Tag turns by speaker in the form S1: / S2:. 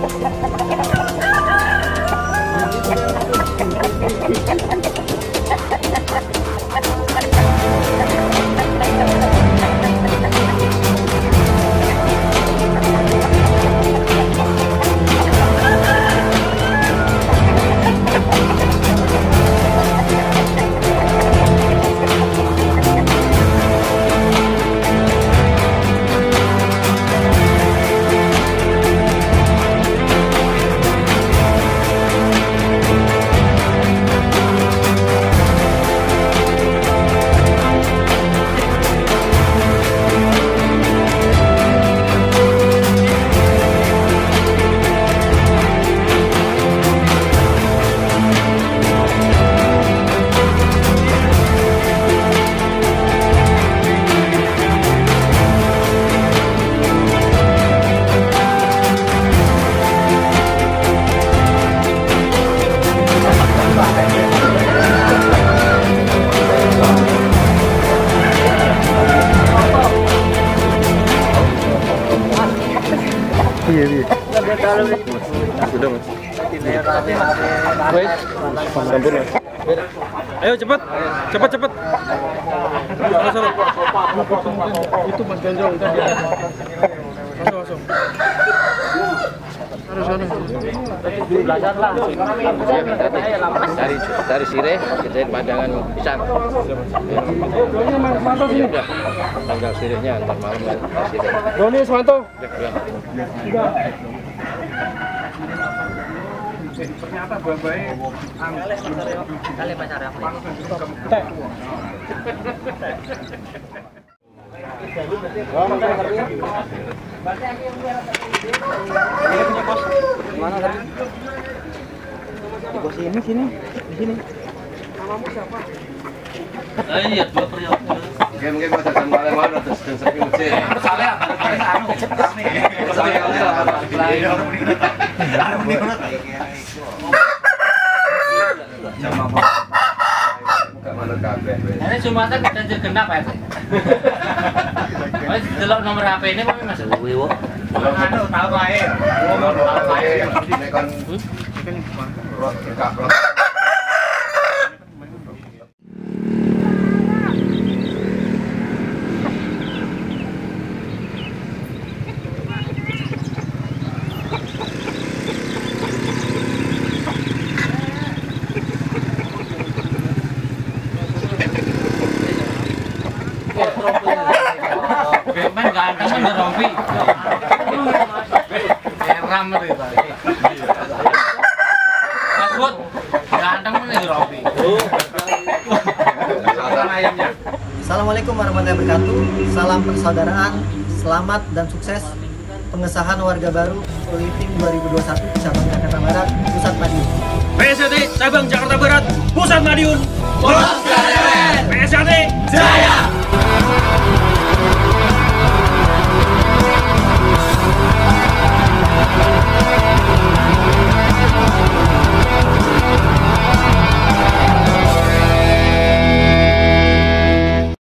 S1: Iya.
S2: Sudah mas. Wait, sampun mas. Ayo cepat. Sana. Itu mas Gondrong tadi. Masuk. Sana.
S3: Belajar lah. Dari sireh kita pandangan pisang.
S2: Manto sini.
S3: Udah. Tanggal sirehnya antar malam ya.
S2: Doni Swanto.
S1: Ternyata babai
S3: Kali pacar apa ini?
S1: Mana tadi? Di pos ini sini. Di sini. Namamu siapa?
S3: Iya, dua periode.
S2: Game ada sama mana terus dan sapi uci.
S3: Salah. Ini Sumatera kita genap ya. Mas delok nomor HP ini kok Mas? Wiwo. Tahu ae. Tahu ae.
S2: Kan
S3: Bemen ganteng men rompi. Ram itu. Mas Bud, ganteng men rompi.
S4: Assalamualaikum warahmatullahi wabarakatuh. Salam persaudaraan, selamat dan sukses pengesahan warga baru Living 2021 cabang Jakarta Barat, Pusat Madiun.
S2: PSSD cabang Jakarta Barat, Pusat Madiun.